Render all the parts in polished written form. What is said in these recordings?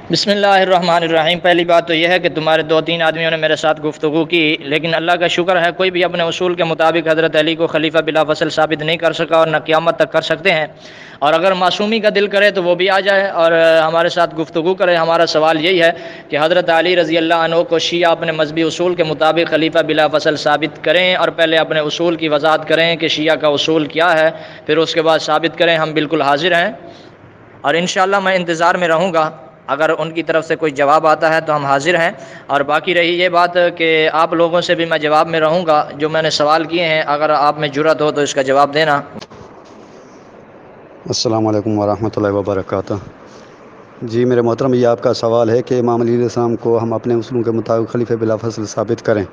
بسم اللہ الرحمن الرحیم۔ پہلی بات تو یہ ہے کہ تمہارے 2-3 آدمیوں نے میرے ساتھ گفتگو کی، لیکن اللہ کا شکر ہے کوئی بھی اپنے اصول کے مطابق حضرت علی کو خلیفہ بلا فصل ثابت نہیں کر سکا اور نہ قیامت تک کر سکتے ہیں۔ اور اگر معصومی کا دل کرے تو وہ بھی آ جائے اور ہمارے ساتھ گفتگو کرے۔ ہمارا سوال یہی ہے کہ حضرت علی رضی اللہ عنہ کو شیعہ اپنے مذہبی اصول کے مطابق خلیفہ بلا فصل ثابت کریں اور پہلے اپنے اصول کی وضاحت کریں کہ شیعہ کا اصول کیا ہے، پھر اس کے بعد ثابت کریں۔ ہم بالکل حاضر ہیں اور انشاءاللہ میں انتظار میں رہوں گا۔ اگر ان کی طرف سے کوئی جواب آتا ہے تو ہم حاضر ہیں، اور باقی رہی یہ بات کہ آپ لوگوں سے بھی میں جواب میں رہوں گا جو میں نے سوال کیے ہیں، اگر آپ میں جرأت ہو تو اس کا جواب دینا۔ السلام علیکم ورحمۃ اللہ وبرکاتہ۔ جی میرے محترم، یہ آپ کا سوال ہے کہ امام علی علیہ السلام کو ہم اپنے اصولوں کے مطابق خلیفہ بلا فصل ثابت کریں۔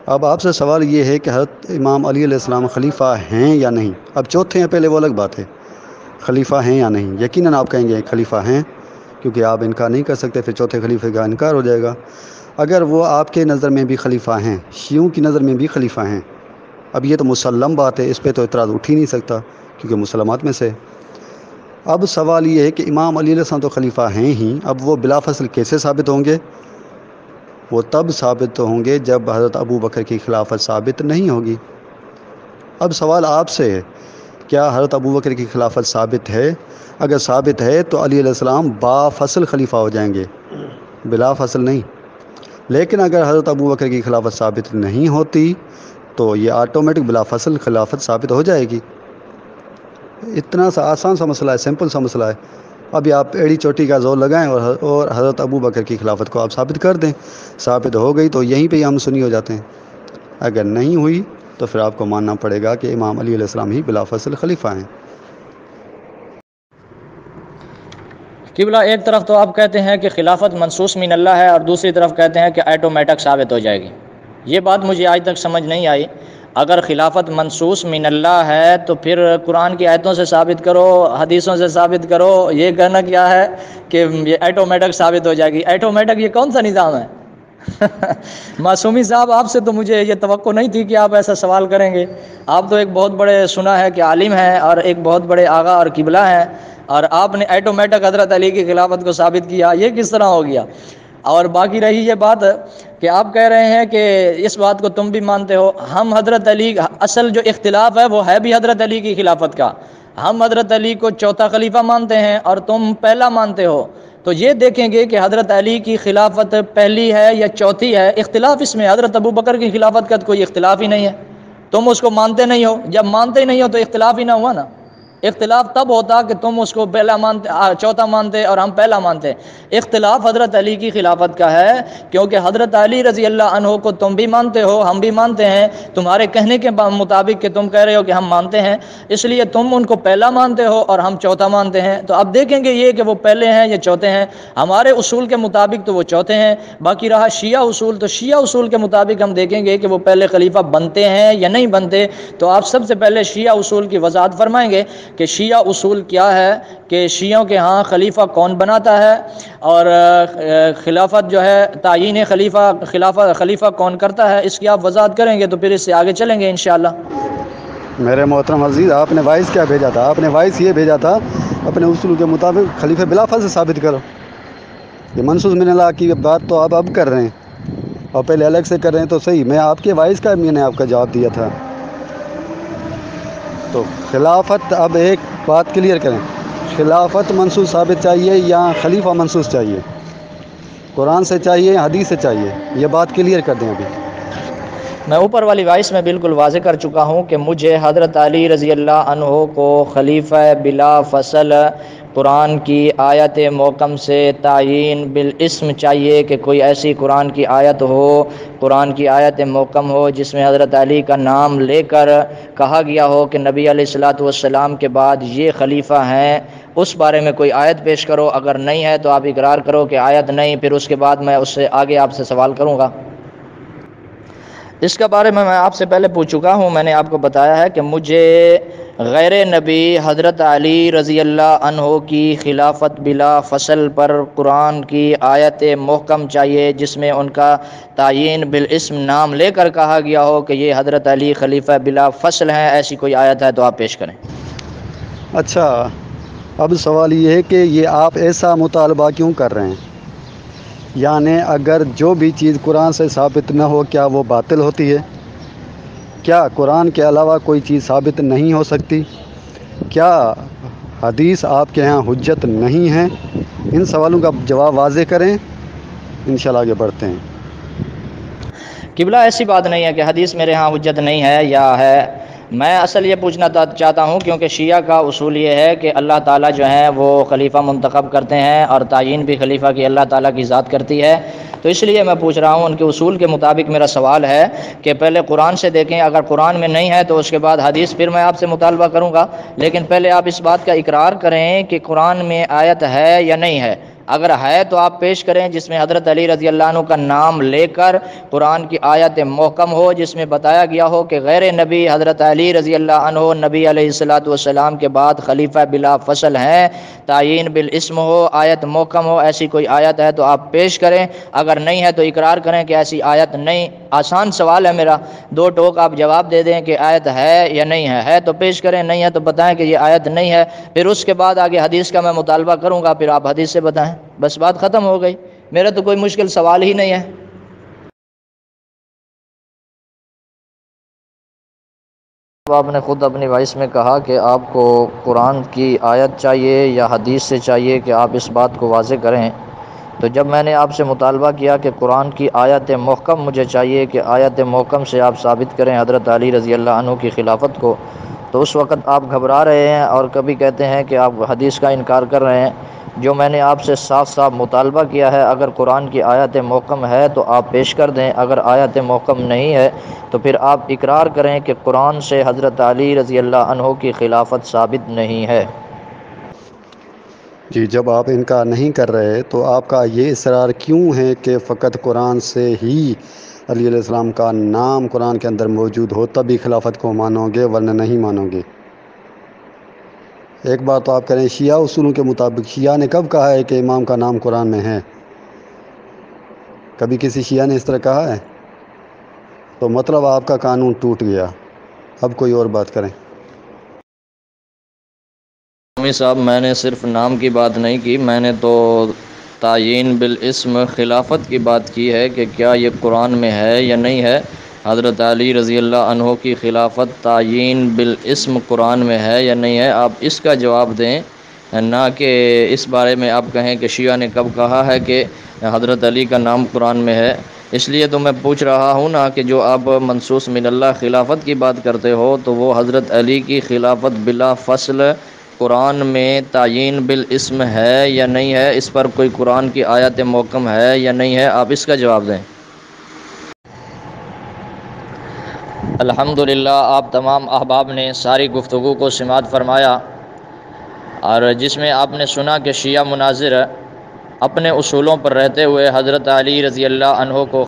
اب آپ سے سوال یہ ہے کہ حضرت امام علی علیہ السلام خلیفہ ہیں یا نہیں۔ اب چوتھے ہیں پہلے وہ الگ بات ہے، خلیفہ ہیں یا نہیں۔ یقیناً آپ کہیں گے خلیفہ ہیں، کیونکہ آپ انکار نہیں کر سکتے، پھر چوتھے خلیفہ کا انکار ہو جائے گا۔ اگر وہ آپ کے نظر میں بھی خلیفہ ہیں، شیعوں کی نظر میں بھی خلیفہ ہیں، اب یہ تو مسلم بات ہے، اس پہ تو اعتراض اٹھ ہی نہیں سکتا کیونکہ مسلمات میں سے۔ اب سوال یہ ہے کہ امام علی علیہ السلام تو خلیفہ ہیں ہی، اب وہ بلا فصل کیسے ثابت ہوں گے؟ وہ تب ثابت ہوں گے جب حضرت ابو بکر کی خلافت ثابت نہیں ہوگی۔ اب سوال آپ سے ہے، کیا حضرت ابو بکر کی خلافت ثابت ہے؟ اگر ثابت ہے تو علی علیہ السلام با فصل خلیفہ ہو جائیں گے، بلا فصل نہیں۔ لیکن اگر حضرت ابو بکر کی خلافت ثابت نہیں ہوتی تو یہ آٹومیٹک بلا فصل خلافت ثابت ہو جائے گی۔ اتنا سا آسان سا مسئلہ ہے، سمپل سا مسئلہ ہے۔ ابھی آپ ایڑی چوٹی کا زور لگائیں اور حضرت ابو بکر کی خلافت کو آپ ثابت کر دیں، ثابت ہو گئی تو یہیں پہ ہم سنی ہو جاتے ہیں۔ اگر نہیں ہوئی تو پھر آپ کو ماننا پڑے گا کہ امام علی علیہ السلام ہی بلا فصل خلیفہ ہیں۔ قبلہ، ایک طرف تو آپ کہتے ہیں کہ خلافت منصوص من اللہ ہے اور دوسری طرف کہتے ہیں کہ آٹومیٹک ثابت ہو جائے گی۔ یہ بات مجھے آج تک سمجھ نہیں آئی۔ اگر خلافت منصوص من اللہ ہے تو پھر قرآن کی آیتوں سے ثابت کرو، حدیثوں سے ثابت کرو، یہ کہنا کیا ہے کہ یہ آٹومیٹک ثابت ہو جائے گی۔ آٹومیٹک یہ کون سا نظام ہے؟ معصومی صاحب، آپ سے تو مجھے یہ توقع نہیں تھی کہ آپ ایسا سوال کریں گے۔ آپ تو ایک بہت بڑے، سنا ہے کہ عالم ہیں اور ایک بہت بڑے آغا اور قبلہ ہیں، اور آپ نے آٹومیٹک حضرت علی کی خلافت کو ثابت کیا، یہ کس طرح ہو گیا؟ اور باقی رہی یہ بات کہ آپ کہہ رہے ہیں کہ اس بات کو تم بھی مانتے ہو۔ ہم حضرت علی، اصل جو اختلاف ہے وہ ہے بھی حضرت علی کی خلافت کا۔ ہم حضرت علی کو چوتھا خلیفہ مانتے ہیں اور تم پہلا مانتے ہو، تو یہ دیکھیں گے کہ حضرت علی کی خلافت پہلی ہے یا چوتھی ہے۔ اختلاف اس میں حضرت ابو بکر کی خلافت کا کوئی اختلاف ہی نہیں ہے، تم اس کو مانتے نہیں ہو۔ جب مانتے ہی نہیں ہو تو اختلاف ہی نہ ہوا نا۔ اختلاف تب ہوتا کہ تم اس کو پہلا مانتے، چوتھا مانتے اور ہم پہلا مانتے۔ اختلاف حضرت علی کی خلافت کا ہے، کیونکہ حضرت علی رضی اللہ عنہ کو تم بھی مانتے ہو، ہم بھی مانتے ہیں، تمہارے کہنے کے مطابق کہ تم کہہ رہے ہو کہ ہم مانتے ہیں، اس لیے تم ان کو پہلا مانتے ہو اور ہم چوتھا مانتے ہیں۔ تو اب دیکھیں گے یہ کہ وہ پہلے ہیں یا چوتھے ہیں۔ ہمارے اصول کے مطابق تو وہ چوتھے ہیں۔ باقی رہا شیعہ اصول، تو شیعہ اصول کے مطابق ہم دیکھیں گے کہ وہ پہلے خلیفہ بنتے ہیں یا نہیں بنتے۔ تو آپ سب سے پہلے شیعہ اصول کی وضاحت فرمائیں گے کہ شیعہ اصول کیا ہے، کہ شیعوں کے ہاں خلیفہ کون بناتا ہے، اور خلافت جو ہے، تعیین خلیفہ کون کرتا ہے، اس کی آپ وضاحت کریں گے تو پھر اس سے آگے چلیں گے انشاءاللہ۔ میرے محترم عزیز، آپ نے وائس کیا بھیجا تھا؟ آپ نے وائس یہ بھیجا تھا اپنے اصول کے مطابق خلیفہ بلا فصل ثابت کرو۔ یہ منصوص من اللہ کی بات تو آپ اب کر رہے ہیں اور پہلے الگ سے کر رہے ہیں، تو صحیح میں آپ کے وائس کا میں نے آپ کا جواب دیا تھا۔ تو خلافت، اب ایک بات کلیئر کریں، خلافت منصوص ثابت چاہیے یا خلیفہ منصوص چاہیے؟ قرآن سے چاہیے، حدیث سے چاہیے؟ یہ بات کلیئر کر دیں ابھی۔ میں اوپر والی وائس میں بالکل واضح کر چکا ہوں کہ مجھے حضرت علی رضی اللہ عنہ کو خلیفہ بلا فصل قرآن کی آیت محکم سے تعیین بالاسم چاہیے، کہ کوئی ایسی قرآن کی آیت ہو، قرآن کی آیت محکم ہو جس میں حضرت علی کا نام لے کر کہا گیا ہو کہ نبی علیہ الصلوۃ والسلام کے بعد یہ خلیفہ ہیں، اس بارے میں کوئی آیت پیش کرو۔ اگر نہیں ہے تو آپ اقرار کرو کہ آیت نہیں، پھر اس کے بعد میں اس سے آگے آپ سے سوال کروں گا۔ اس کے بارے میں آپ سے پہلے پوچھ چکا ہوں، میں نے آپ کو بتایا ہے کہ مجھے غیر نبی حضرت علی رضی اللہ عنہ کی خلافت بلا فصل پر قرآن کی آیت محکم چاہیے جس میں ان کا تعیین بالاسم نام لے کر کہا گیا ہو کہ یہ حضرت علی خلیفہ بلا فصل ہیں۔ ایسی کوئی آیت ہے تو آپ پیش کریں۔ اچھا، اب سوال یہ ہے کہ یہ آپ ایسا مطالبہ کیوں کر رہے ہیں؟ یعنی اگر جو بھی چیز قرآن سے ثابت نہ ہو کیا وہ باطل ہوتی ہے؟ کیا قرآن کے علاوہ کوئی چیز ثابت نہیں ہو سکتی؟ کیا حدیث آپ کے ہاں حجت نہیں ہے؟ ان سوالوں کا جواب واضح کریں، انشاءاللہ آگے بڑھتے ہیں۔ قبلہ ایسی بات نہیں ہے کہ حدیث میرے ہاں حجت نہیں ہے یا ہے۔ میں اصل یہ پوچھنا چاہتا ہوں کیونکہ شیعہ کا اصول یہ ہے کہ اللہ تعالیٰ جو ہیں وہ خلیفہ منتخب کرتے ہیں اور تعیین بھی خلیفہ کی اللہ تعالیٰ کی ذات کرتی ہے، تو اس لیے میں پوچھ رہا ہوں ان کے اصول کے مطابق میرا سوال ہے کہ پہلے قرآن سے دیکھیں، اگر قرآن میں نہیں ہے تو اس کے بعد حدیث پھر میں آپ سے مطالبہ کروں گا، لیکن پہلے آپ اس بات کا اقرار کریں کہ قرآن میں آیت ہے یا نہیں ہے۔ اگر ہے تو آپ پیش کریں جس میں حضرت علی رضی اللہ عنہ کا نام لے کر قرآن کی آیت محکم ہو، جس میں بتایا گیا ہو کہ غیر نبی حضرت علی رضی اللہ عنہ نبی علیہ الصلوۃ والسلام کے بعد خلیفہ بلا فصل ہیں، تعیین بالاسم ہو، آیت محکم ہو، ایسی کوئی آیت ہے تو آپ پیش کریں۔ اگر نہیں ہے تو اقرار کریں کہ ایسی آیت نہیں۔ آسان سوال ہے میرا، دو ٹوک آپ جواب دے دیں کہ آیت ہے یا نہیں ہے تو پیش کریں، نہیں ہے تو بتائیں کہ یہ آیت نہیں ہے، پھر اس کے بعد آگے حدیث کا میں مطالبہ کروں گا، پھر آپ حدیث سے بتائیں، بس بات ختم ہو گئی۔ میرا تو کوئی مشکل سوال ہی نہیں ہے۔ آپ نے خود اپنی وائس میں کہا کہ آپ کو قرآن کی آیت چاہیے یا حدیث سے چاہیے کہ آپ اس بات کو واضح کریں، تو جب میں نے آپ سے مطالبہ کیا کہ قرآن کی آیت محکم مجھے چاہیے کہ آیت محکم سے آپ ثابت کریں حضرت علی رضی اللہ عنہ کی خلافت کو، تو اس وقت آپ گھبرا رہے ہیں اور کبھی کہتے ہیں کہ آپ حدیث کا انکار کر رہے ہیں۔ جو میں نے آپ سے صاف صاف مطالبہ کیا ہے، اگر قرآن کی آیت محکم ہے تو آپ پیش کر دیں، اگر آیت محکم نہیں ہے تو پھر آپ اقرار کریں کہ قرآن سے حضرت علی رضی اللہ عنہ کی خلافت ثابت نہیں ہے۔ جی، جب آپ انکار نہیں کر رہے تو آپ کا یہ اصرار کیوں ہے کہ فقط قرآن سے ہی علی علیہ السلام کا نام قرآن کے اندر موجود ہو تبھی خلافت کو مانو گے ورنہ نہیں مانو گے؟ ایک بات تو آپ کریں، شیعہ اصولوں کے مطابق شیعہ نے کب کہا ہے کہ امام کا نام قرآن میں ہے؟ کبھی کسی شیعہ نے اس طرح کہا ہے؟ تو مطلب آپ کا قانون ٹوٹ گیا۔ اب کوئی اور بات کریں۔ امی صاحب، میں نے صرف نام کی بات نہیں کی، میں نے تو تعیین بالاسم خلافت کی بات کی ہے کہ کیا یہ قرآن میں ہے یا نہیں ہے۔ حضرت علی رضی اللہ عنہ کی خلافت تعیین بالاسم قرآن میں ہے یا نہیں ہے، آپ اس کا جواب دیں، نہ کہ اس بارے میں آپ کہیں کہ شیعہ نے کب کہا ہے کہ حضرت علی کا نام قرآن میں ہے۔ اس لیے تو میں پوچھ رہا ہوں نا کہ جو آپ منصوص من اللہ خلافت کی بات کرتے ہو تو وہ حضرت علی کی خلافت بلا فصل قرآن میں تعیین بالاسم ہے یا نہیں ہے، اس پر کوئی قرآن کی آیت محکم ہے یا نہیں ہے، آپ اس کا جواب دیں۔ الحمدللہ آپ تمام احباب نے ساری گفتگو کو سماعت فرمایا، اور جس میں آپ نے سنا کہ شیعہ مناظر اپنے اصولوں پر رہتے ہوئے حضرت علی رضی اللہ عنہ کو